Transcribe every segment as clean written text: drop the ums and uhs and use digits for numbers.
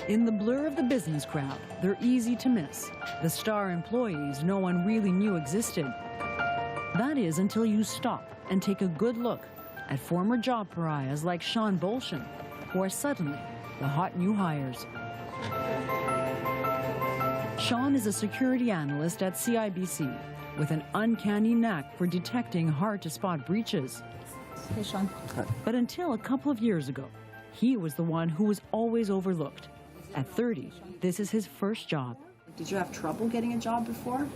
In the blur of the business crowd, they're easy to miss. The star employees no one really knew existed. That is until you stop and take a good look at former job pariahs like Sean Bolshin, who are suddenly the hot new hires. Sean is a security analyst at CIBC with an uncanny knack for detecting hard-to-spot breaches. Hey, Sean. But until a couple of years ago, he was the one who was always overlooked. At 30, this is his first job. Did you have trouble getting a job before?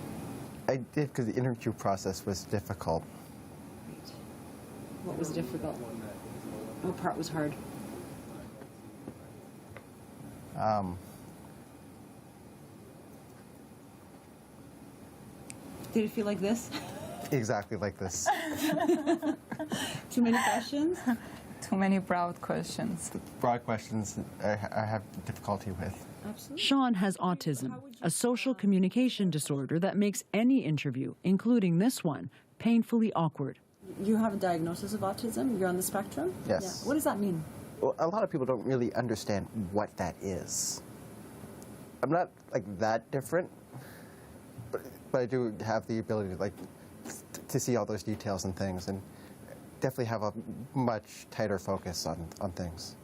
I did, because the interview process was difficult. What was difficult? What part was hard? Did it feel like this? Exactly like this. Too many questions? Too many broad questions. The broad questions I have difficulty with. Absolutely. Sean has autism, a social communication disorder that makes any interview, including this one, painfully awkward. You have a diagnosis of autism? You're on the spectrum? Yes. Yeah. What does that mean? Well, a lot of people don't really understand what that is. I'm not like that different, but I do have the ability to see all those details and things, and definitely have a much tighter focus on things.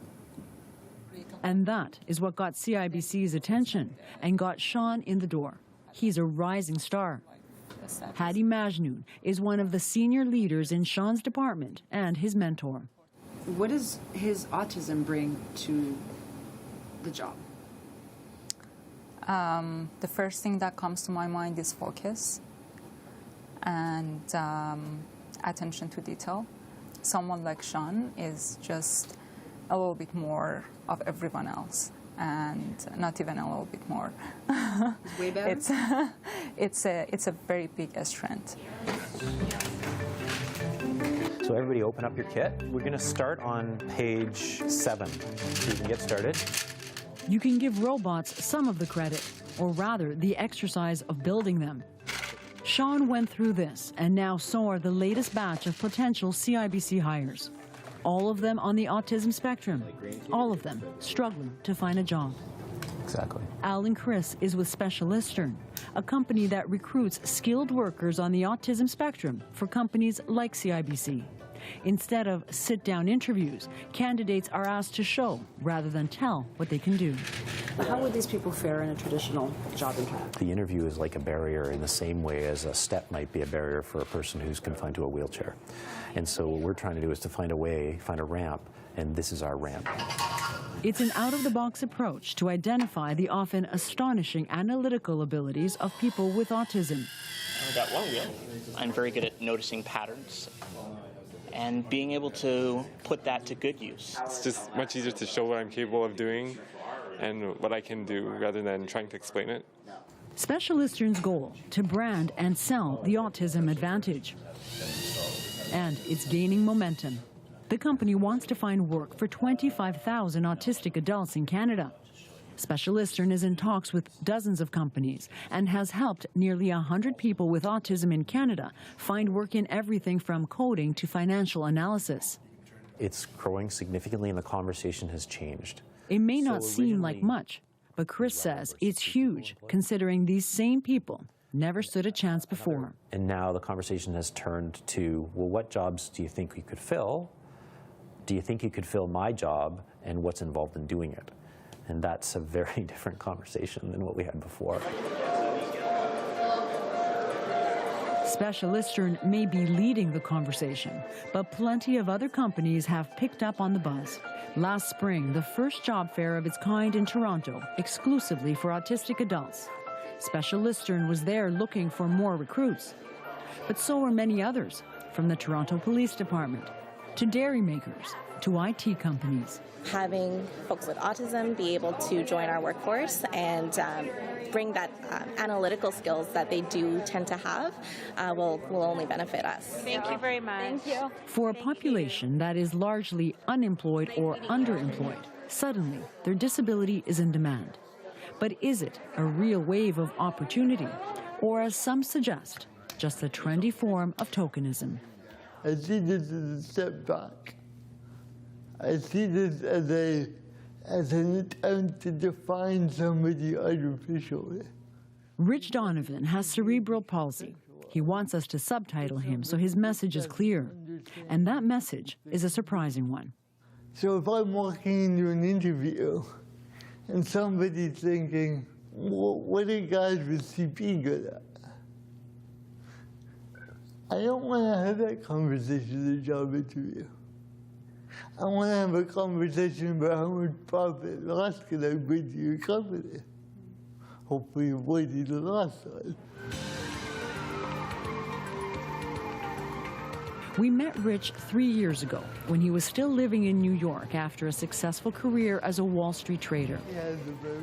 And that is what got CIBC's attention and got Sean in the door. He's a rising star. Hadi Majnoon is one of the senior leaders in Sean's department and his mentor. What does his autism bring to the job? The first thing that comes to my mind is focus and attention to detail. Someone like Sean is just a little bit more of everyone else, and not even a little bit more. It's way better? It's a very big strength. So everybody open up your kit. We're going to start on page 7, so you can get started. You can give robots some of the credit, or rather the exercise of building them. Sean went through this, and now so are the latest batch of potential CIBC hires. All of them on the autism spectrum, all of them struggling to find a job. Exactly. Alan Chris is with Specialistern, a company that recruits skilled workers on the autism spectrum for companies like CIBC. Instead of sit-down interviews, candidates are asked to show rather than tell what they can do. How would these people fare in a traditional job interview? The interview is like a barrier in the same way as a step might be a barrier for a person who's confined to a wheelchair. And so what we're trying to do is to find a way, find a ramp, and this is our ramp. It's an out-of-the-box approach to identify the often astonishing analytical abilities of people with autism. I got one wheel. I'm very good at noticing patterns and being able to put that to good use. It's just much easier to show what I'm capable of doing and what I can do rather than trying to explain it. Specialistern's goal, to brand and sell the autism advantage. And it's gaining momentum. The company wants to find work for 25,000 autistic adults in Canada. Specialistern is in talks with dozens of companies and has helped nearly 100 people with autism in Canada find work in everything from coding to financial analysis. It's growing significantly and the conversation has changed. It may not seem like much, but Chris says it's huge, considering these same people never stood a chance before. And now the conversation has turned to, well, what jobs do you think we could fill? Do you think you could fill my job, and what's involved in doing it? And that's a very different conversation than what we had before. Specialistern may be leading the conversation, but plenty of other companies have picked up on the buzz. Last spring, the first job fair of its kind in Toronto, exclusively for autistic adults. Specialistern was there looking for more recruits. But so were many others, from the Toronto Police Department to dairy makers to IT companies. Having folks with autism be able to join our workforce and bring that analytical skills that they do tend to have will only benefit us. Thank you very much. Thank you. For a population that is largely unemployed or underemployed, suddenly their disability is in demand. But is it a real wave of opportunity, or as some suggest, just a trendy form of tokenism? I see this as a step back. I see this as a as an attempt to define somebody artificially. Rich Donovan has cerebral palsy. He wants us to subtitle him so his message is clear. And that message is a surprising one. So if I'm walking into an interview and somebody's thinking, what are guys with CP good at? I don't want to have that conversation in a job interview. I want to have a conversation about how much profit and loss can I bring to your company. Hopefully avoiding the loss side. We met Rich 3 years ago when he was still living in New York after a successful career as a Wall Street trader.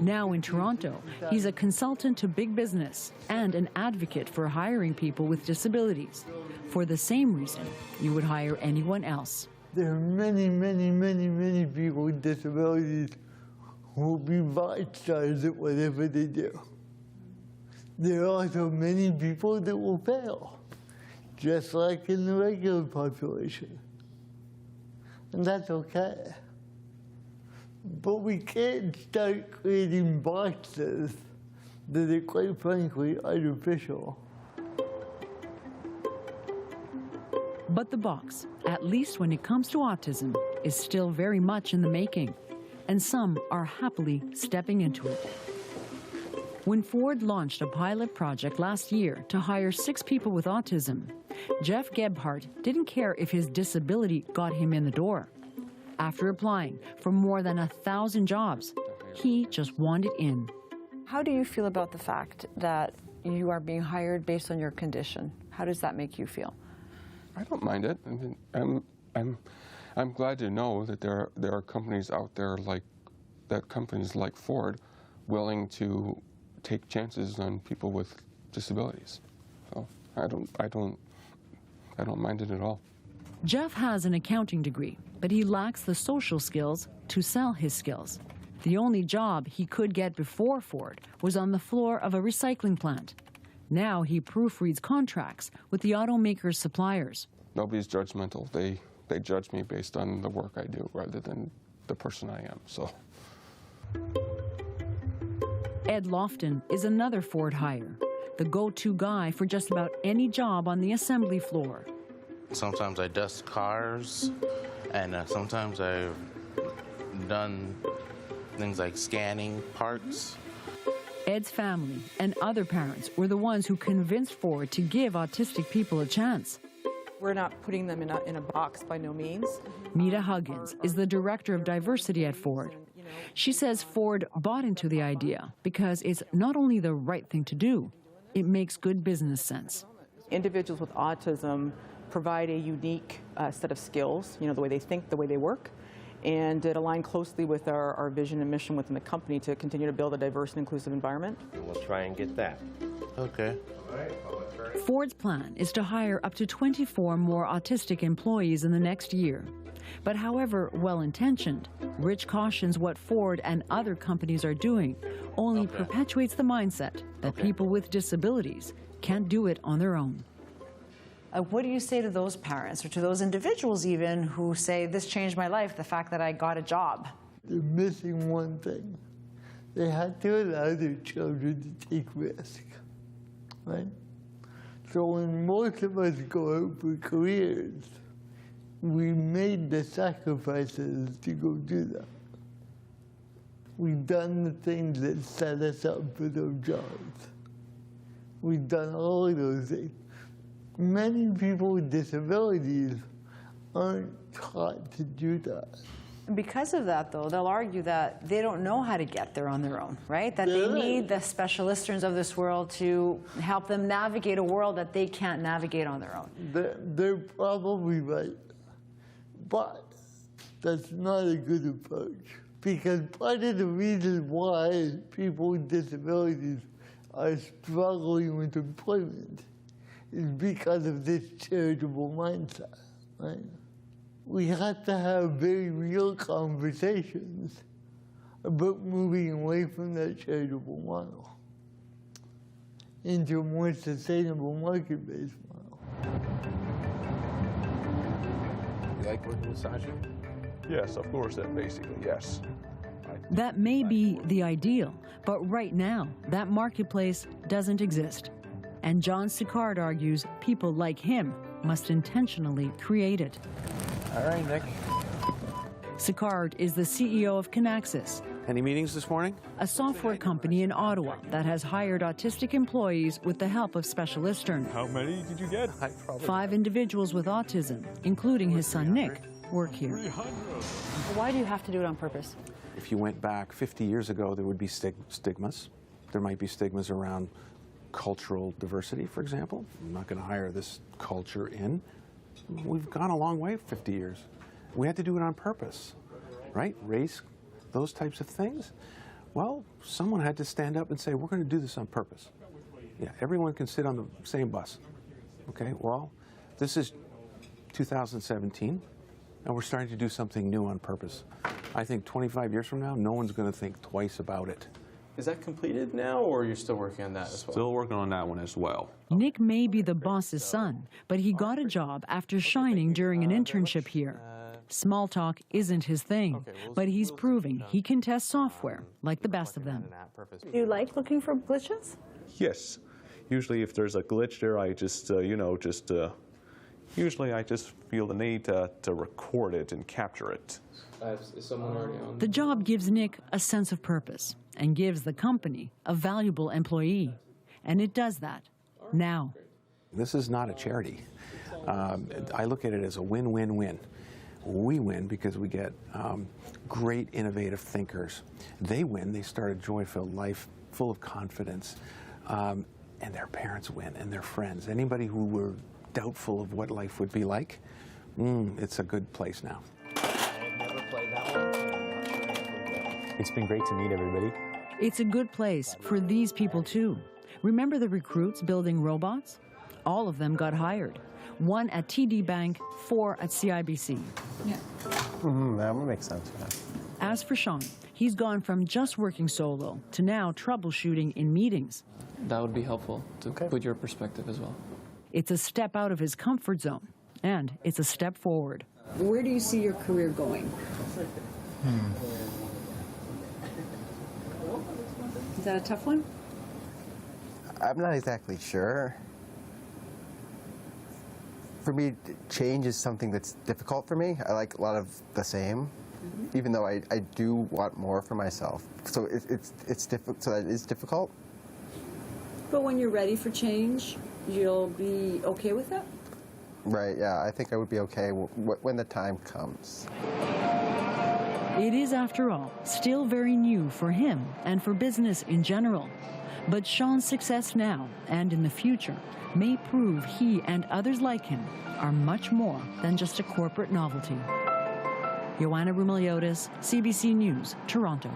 Now in Toronto, he's a consultant to big business and an advocate for hiring people with disabilities, for the same reason you would hire anyone else. There are many, many, many, many people with disabilities who will be rock stars at whatever they do. There are also many people that will fail, just like in the regular population. And that's okay. But we can't start creating boxes that are quite frankly artificial. But the box, at least when it comes to autism, is still very much in the making, and some are happily stepping into it. When Ford launched a pilot project last year to hire 6 people with autism, Jeff Gebhardt didn't care if his disability got him in the door. After applying for more than 1,000 jobs, he just wanted in. How do you feel about the fact that you are being hired based on your condition? How does that make you feel? I don't mind it. I mean, I'm glad to know that there are companies out there companies like Ford, willing to take chances on people with disabilities. So I don't mind it at all. Jeff has an accounting degree, but he lacks the social skills to sell his skills. The only job he could get before Ford was on the floor of a recycling plant. Now he proofreads contracts with the automaker's suppliers. Nobody's judgmental. They judge me based on the work I do rather than the person I am. So. Ed Lofton is another Ford hire, the go-to guy for just about any job on the assembly floor. Sometimes I dust cars, and sometimes I've done things like scanning parts. Ed's family and other parents were the ones who convinced Ford to give autistic people a chance. We're not putting them in a box by no means. Mita Huggins is the director of diversity at Ford. She says Ford bought into the idea because it's not only the right thing to do, it makes good business sense. Individuals with autism provide a unique set of skills, the way they think, the way they work, and it aligned closely with our vision and mission within the company to continue to build a diverse and inclusive environment. We'll try and get that. Okay. Ford's plan is to hire up to 24 more autistic employees in the next year. But however well-intentioned, Rich cautions what Ford and other companies are doing only perpetuates the mindset that people with disabilities can't do it on their own. What do you say to those parents, or to those individuals even, who say, this changed my life, the fact that I got a job? They're missing one thing. They had to allow their children to take risk, right? So when most of us go out for careers, we made the sacrifices to go do that. We've done the things that set us up for those jobs. We've done all of those things. Many people with disabilities aren't taught to do that. Because of that, though, they'll argue that they don't know how to get there on their own, right? That they need the specialisterns of this world to help them navigate a world that they can't navigate on their own. They're probably right. But that's not a good approach. Because part of the reason why people with disabilities are struggling with employment is because of this charitable mindset, right? We have to have very real conversations about moving away from that charitable model into a more sustainable market-based model. You like working with Saji? Yes, of course, basically, yes. I That may be the ideal, but right now, that marketplace doesn't exist. And John Sicard argues people like him must intentionally create it. All right, Nick. Sicard is the CEO of Kinaxis, Any meetings this morning? a software company in Ottawa that has hired autistic employees with the help of Specialistern. How many did you get? 5 individuals with autism, including his son Nick, work here. Why do you have to do it on purpose? If you went back 50 years ago, there would be stigmas. There might be stigmas around cultural diversity, for example. I'm not going to hire this culture in. We've gone a long way 50 years. We had to do it on purpose, right? Race, those types of things. Well, someone had to stand up and say, we're going to do this on purpose. Yeah, everyone can sit on the same bus. Okay, well, this is 2017, and we're starting to do something new on purpose. I think 25 years from now, no one's going to think twice about it. Is that completed now, or you're still working on that as well? Still working on that one as well. Nick may be the boss's son, but he got a job after shining during an internship here. Small talk isn't his thing, but he's proving he can test software like the best of them. Do you like looking for glitches? Yes. Usually if there's a glitch there, I just, usually I just feel the need to record it and capture it. Is someone already on? The job gives Nick a sense of purpose and gives the company a valuable employee. And it does that now. This is not a charity. I look at it as a win-win-win. We win because we get great innovative thinkers. They win, they start a joy-filled life full of confidence. And their parents win, and their friends. Anybody who were doubtful of what life would be like, it's a good place now. It's been great to meet everybody. It's a good place for these people too. Remember the recruits building robots? All of them got hired. 1 at TD Bank, 4 at CIBC. Yeah. That would make sense. Yeah. As for Sean, he's gone from just working solo to now troubleshooting in meetings. That would be helpful to put your perspective as well. It's a step out of his comfort zone, and it's a step forward. Where do you see your career going? Is that a tough one? I'm not exactly sure. For me, change is something that's difficult for me. I like a lot of the same, even though I do want more for myself. So it's difficult. So that is difficult. But when you're ready for change, you'll be okay with that? Right. Yeah. I think I would be okay when the time comes. It is, after all, still very new for him and for business in general. But Sean's success now and in the future may prove he and others like him are much more than just a corporate novelty. Joanna Rumeliotis, CBC News, Toronto.